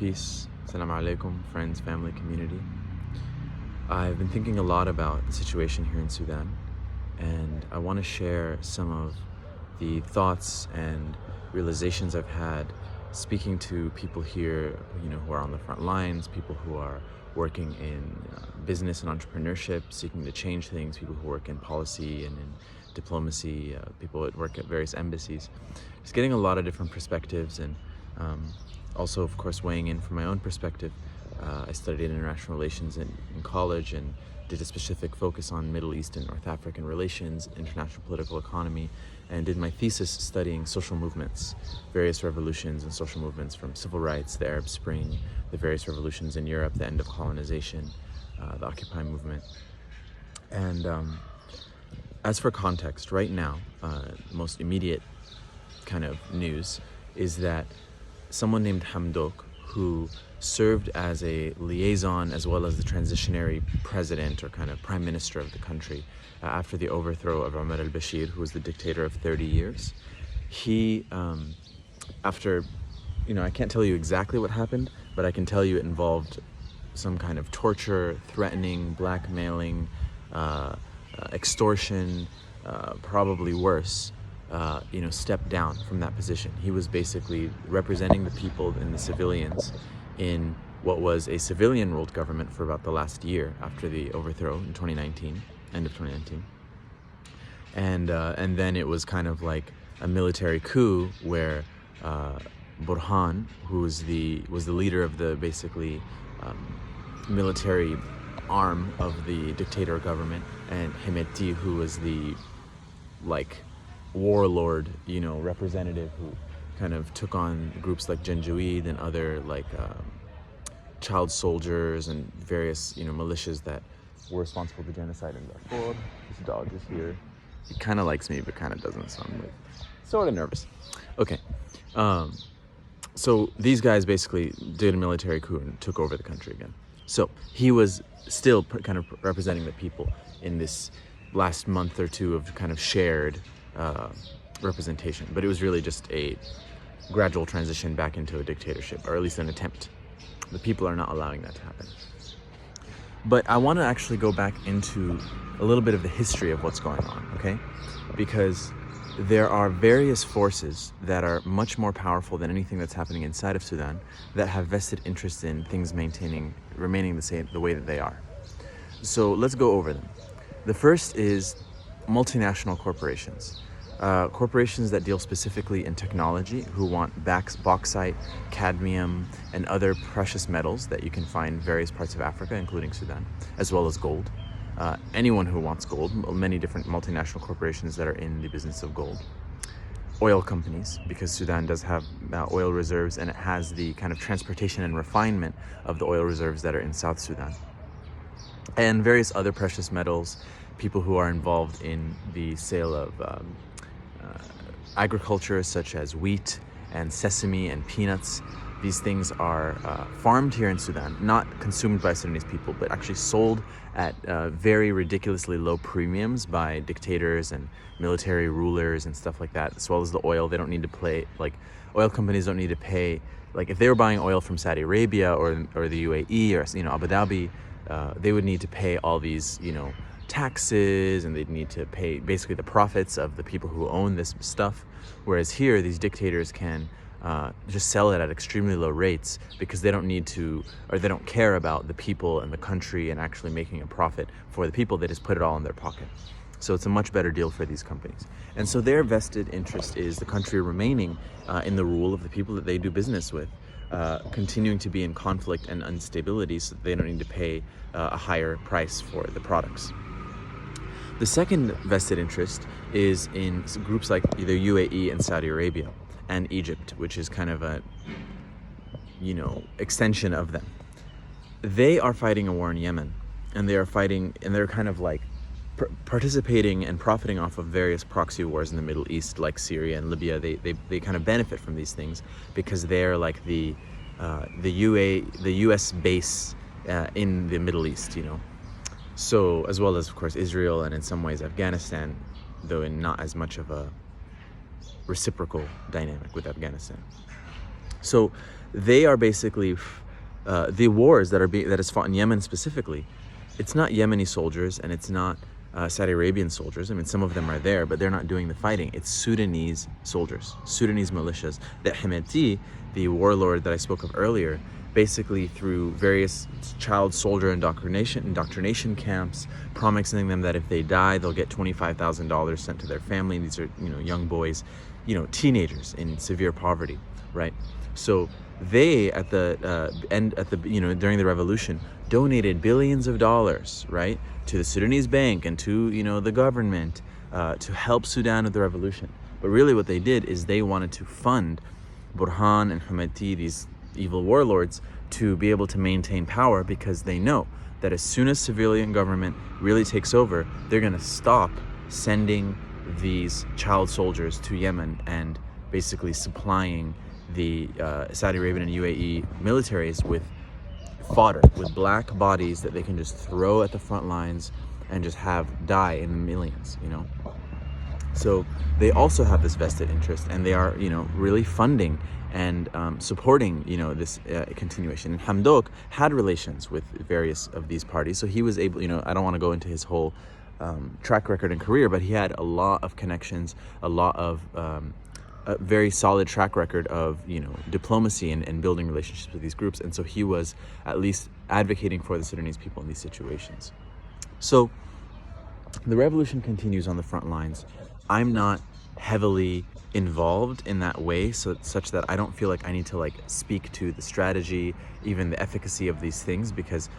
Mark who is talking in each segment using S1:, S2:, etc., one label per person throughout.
S1: Peace. Assalamu alaikum, friends, family, community. I've been thinking a lot about the situation here in Sudan, and I want to share some of the thoughts and realizations I've had speaking to people here, who are on the front lines, people who are working in business and entrepreneurship, seeking to change things, people who work in policy and in diplomacy, people that work at various embassies. Just getting a lot of different perspectives and also, of course, weighing in from my own perspective. I studied international relations in college and did a specific focus on Middle East and North African relations, international political economy, and did my thesis studying social movements, various revolutions and social movements from civil rights, the Arab Spring, the various revolutions in Europe, the end of colonization, the Occupy movement. And as for context, right now, the most immediate kind of news is that someone named Hamdok, who served as a liaison as well as the transitionary president or kind of prime minister of the country after the overthrow of Omar al-Bashir, who was the dictator of 30 years. He, after, I can't tell you exactly what happened, but I can tell you it involved some kind of torture, threatening, blackmailing, extortion, probably worse. Stepped down from that position. He was basically representing the people and the civilians in what was a civilian-ruled government for about the last year after the overthrow in 2019, end of 2019. And then it was kind of like a military coup where Burhan, who was the leader of the basically military arm of the dictator government, and Hemeti, who was the warlord, representative who kind of took on groups like Janjaweed and other child soldiers and various, militias that were responsible for genocide in Darfur. This dog is here. He kind of likes me, but kind of doesn't, so I'm sort of nervous. Okay. So these guys basically did a military coup and took over the country again. So he was still kind of representing the people in this last month or two of kind of shared representation, but it was really just a gradual transition back into a dictatorship, or at least an attempt. The people are not allowing that to happen. But I want to actually go back into a little bit of the history of what's going on, okay? Because there are various forces that are much more powerful than anything that's happening inside of Sudan that have vested interest in things remaining the way that they are. So let's go over them. The first is multinational corporations. Corporations that deal specifically in technology, who want bauxite, cadmium, and other precious metals that you can find in various parts of Africa, including Sudan, as well as gold. Anyone who wants gold, many different multinational corporations that are in the business of gold. Oil companies, because Sudan does have oil reserves, and it has the kind of transportation and refinement of the oil reserves that are in South Sudan. And various other precious metals, people who are involved in the sale of agriculture, such as wheat and sesame and peanuts. These things are farmed here in Sudan, not consumed by Sudanese people, but actually sold at very ridiculously low premiums by dictators and military rulers and stuff like that, as well as the oil. They don't need to pay, oil companies don't need to pay, if they were buying oil from Saudi Arabia or the UAE or Abu Dhabi, they would need to pay all these, taxes, and they'd need to pay basically the profits of the people who own this stuff. Whereas here, these dictators can just sell it at extremely low rates because they don't need to, or they don't care about the people and the country and actually making a profit for the people. They just put it all in their pocket. So it's a much better deal for these companies. And so their vested interest is the country remaining in the rule of the people that they do business with, continuing to be in conflict and instability so that they don't need to pay a higher price for the products. The second vested interest is in groups like either UAE and Saudi Arabia and Egypt, which is kind of a, extension of them. They are fighting a war in Yemen, and they are fighting, and they're kind of participating and profiting off of various proxy wars in the Middle East, like Syria and Libya. They kind of benefit from these things because they're like the U.S. base in the Middle East, So, as well as, of course, Israel and in some ways Afghanistan, though in not as much of a reciprocal dynamic with Afghanistan. So they are basically the wars that is fought in Yemen specifically. It's not Yemeni soldiers and it's not Saudi Arabian soldiers. I mean, some of them are there, but they're not doing the fighting. It's Sudanese soldiers, Sudanese militias. That Hemeti, the warlord that I spoke of earlier, basically through various child soldier indoctrination camps, promising them that if they die, they'll get $25,000 sent to their family. And these are, young boys, teenagers in severe poverty, right? So they during the revolution donated billions of dollars, right, to the Sudanese bank and to the government to help Sudan with the revolution. But really what they did is they wanted to fund Burhan and Hemeti, these evil warlords, to be able to maintain power, because they know that as soon as civilian government really takes over, they're going to stop sending these child soldiers to Yemen and basically supplying the Saudi Arabian and UAE militaries with fodder, with black bodies that they can just throw at the front lines and just have die in millions, So they also have this vested interest, and they are, really funding and supporting, this continuation. And Hamdok had relations with various of these parties, so he was able, I don't want to go into his whole track record and career, but he had a lot of connections, a lot of a very solid track record of diplomacy and building relationships with these groups, and so he was at least advocating for the Sudanese people in these situations. So the revolution continues on the front lines. I'm not heavily involved in that way, such that I don't feel like I need to speak to the strategy, even the efficacy of these things, because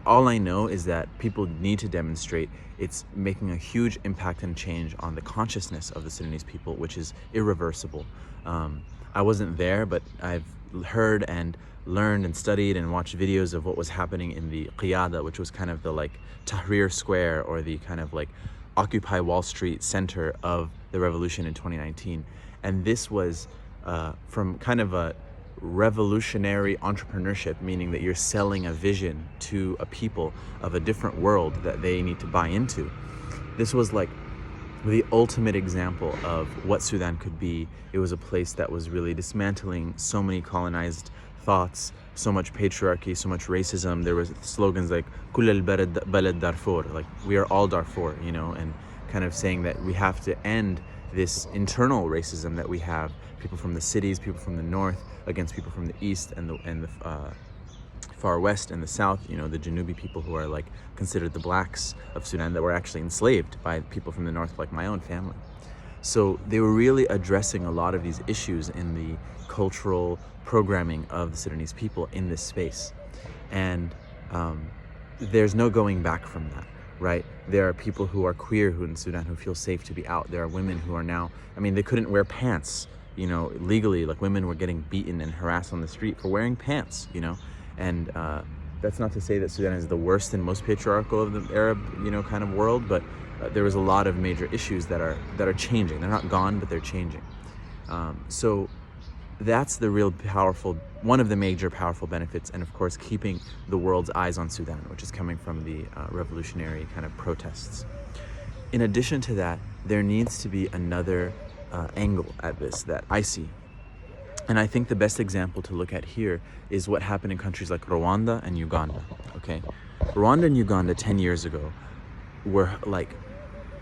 S1: all I know is that people need to demonstrate it's making a huge impact and change on the consciousness of the Sudanese people, which is irreversible. I wasn't there, but I've heard and learned and studied and watched videos of what was happening in the Qiyada, which was kind of the Tahrir Square, or the kind of Occupy Wall Street center of the revolution in 2019. And this was from kind of a revolutionary entrepreneurship, meaning that you're selling a vision to a people of a different world that they need to buy into. This was the ultimate example of what Sudan could be. It was a place that was really dismantling so many colonized thoughts, so much patriarchy, so much racism. There was slogans like "Kull al-balad Darfur," like we are all Darfur, and kind of saying that we have to end this internal racism that we have, people from the cities, people from the north against people from the east and the far west and the south, the Janubi people who are considered the blacks of Sudan, that were actually enslaved by people from the north, like my own family. So they were really addressing a lot of these issues in the cultural programming of the Sudanese people in this space. And there's no going back from that, right? There are people who are queer who in Sudan who feel safe to be out. There are women who are now, they couldn't wear pants, legally. Women were getting beaten and harassed on the street for wearing pants, and that's not to say that Sudan is the worst and most patriarchal of the Arab, kind of world, but there was a lot of major issues that are changing. They're not gone, but they're changing. So that's the real powerful, one of the major powerful benefits, and of course keeping the world's eyes on Sudan, which is coming from the revolutionary kind of protests. In addition to that, there needs to be another angle at this that I see. And I think the best example to look at here is what happened in countries like Rwanda and Uganda, okay? Rwanda and Uganda 10 years ago were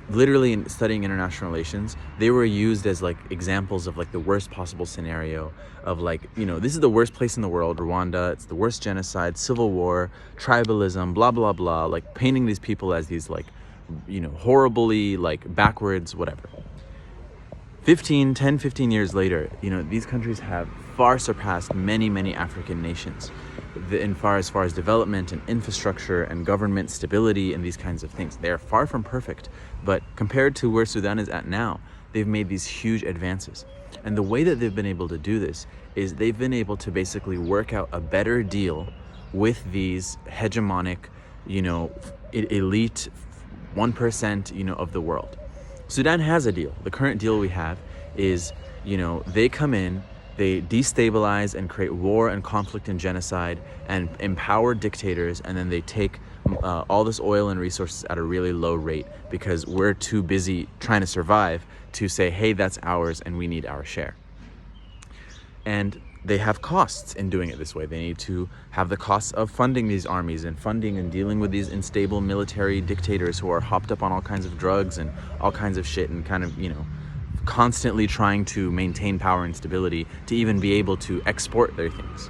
S1: literally in studying international relations, they were used as examples of the worst possible scenario of this is the worst place in the world, Rwanda, it's the worst genocide, civil war, tribalism, blah, blah, blah, painting these people as these horribly backwards, whatever. 15 years later, these countries have far surpassed many African nations as far as development and infrastructure and government stability and these kinds of things. They are far from perfect, but compared to where Sudan is at now, they've made these huge advances. And the way that they've been able to do this is they've been able to basically work out a better deal with these hegemonic, elite 1%, of the world. Sudan has a deal. The current deal we have is, they come in, they destabilize and create war and conflict and genocide and empower dictators, and then they take all this oil and resources at a really low rate because we're too busy trying to survive to say, hey, that's ours and we need our share. And they have costs in doing it this way. They need to have the costs of funding these armies and funding and dealing with these unstable military dictators who are hopped up on all kinds of drugs and all kinds of shit, and kind of, constantly trying to maintain power and stability to even be able to export their things.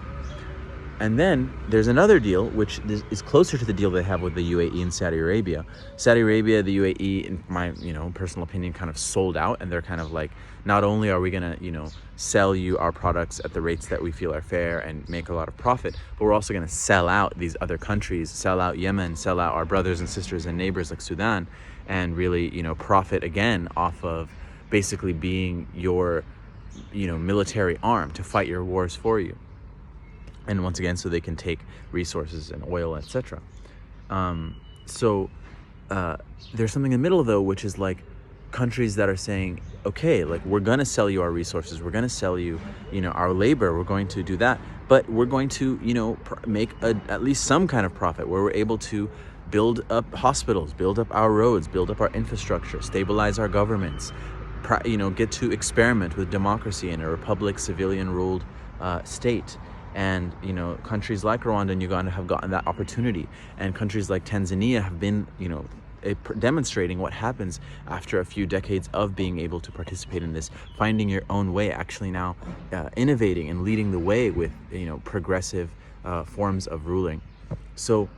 S1: And then there's another deal, which is closer to the deal they have with the UAE and Saudi Arabia. Saudi Arabia, the UAE, in my personal opinion, kind of sold out, and they're kind of like, not only are we gonna sell you our products at the rates that we feel are fair and make a lot of profit, but we're also gonna sell out these other countries, sell out Yemen, sell out our brothers and sisters and neighbors like Sudan, and really profit again off of basically being your military arm to fight your wars for you. And once again, so they can take resources and oil, etc. So there's something in the middle, though, which is like countries that are saying, okay, like, we're going to sell you our resources, we're going to sell you, our labor, we're going to do that, but we're going to, make at least some kind of profit where we're able to build up hospitals, build up our roads, build up our infrastructure, stabilize our governments, get to experiment with democracy in a republic, civilian-ruled state. And countries like Rwanda and Uganda have gotten that opportunity, and countries like Tanzania have been demonstrating what happens after a few decades of being able to participate in this, finding your own way, actually now innovating and leading the way with progressive forms of ruling. So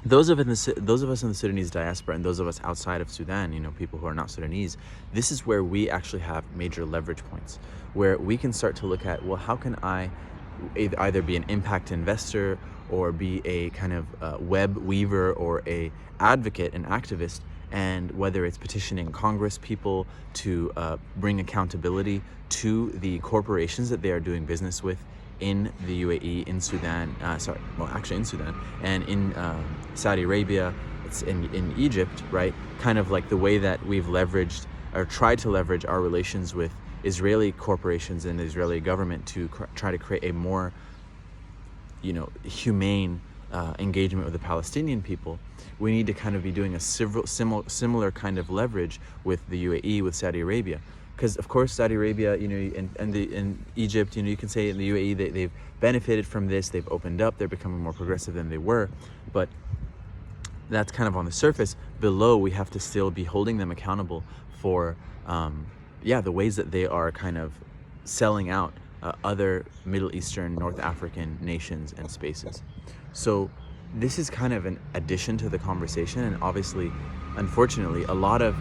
S1: those of us in the Sudanese diaspora, and those of us outside of Sudan, people who are not Sudanese, this is where we actually have major leverage points, where we can start to look at, well, how can I either be an impact investor or be a kind of web weaver or a advocate, an activist, and whether it's petitioning Congress people to bring accountability to the corporations that they are doing business with in the UAE, in Sudan, in Sudan, and in Saudi Arabia, it's in Egypt, right? Kind of like the way that we've leveraged or tried to leverage our relations with Israeli corporations and the Israeli government to try to create a more, humane engagement with the Palestinian people. We need to kind of be doing a similar kind of leverage with the UAE, with Saudi Arabia. Because of course Saudi Arabia, in Egypt, you can say in the UAE they've benefited from this, they've opened up, they're becoming more progressive than they were, but that's kind of on the surface. Below, we have to still be holding them accountable for the ways that they are kind of selling out other Middle Eastern, North African nations and spaces. So this is kind of an addition to the conversation, and obviously, unfortunately, a lot of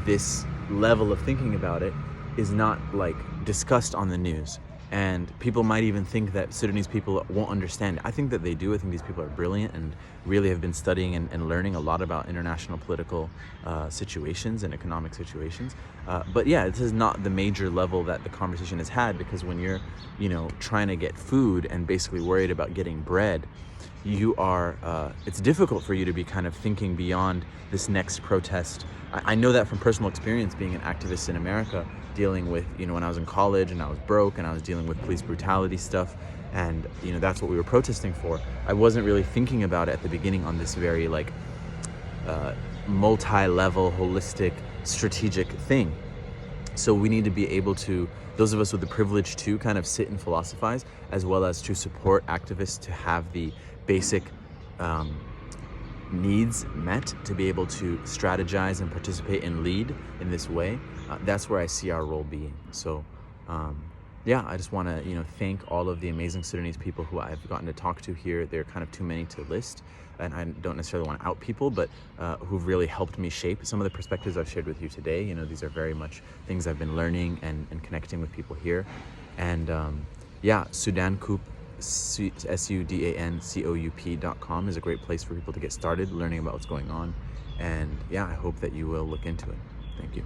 S1: this level of thinking about it is not like discussed on the news, and people might even think that Sudanese people won't understand it. I think that they do. I think these people are brilliant and really have been studying and learning a lot about international political situations and economic situations. But yeah, this is not the major level that the conversation has had, because when you're, trying to get food and basically worried about getting bread, you are, it's difficult for you to be kind of thinking beyond this next protest. I know that from personal experience, being an activist in America, dealing with, when I was in college and I was broke and I was dealing with police brutality stuff, and that's what we were protesting for. I wasn't really thinking about it at the beginning on this very like multi-level, holistic, strategic thing. So we need to be able to, those of us with the privilege to kind of sit and philosophize, as well as to support activists to have the basic needs met, to be able to strategize and participate and lead in this way. That's where I see our role being. So I just want to thank all of the amazing Sudanese people who I've gotten to talk to here. They're kind of too many to list, and I don't necessarily want to out people, but who've really helped me shape some of the perspectives I've shared with you today. These are very much things I've been learning and connecting with people here. And Sudancoup, SUDANCOUP.com is a great place for people to get started learning about what's going on. And I hope that you will look into it. Thank you.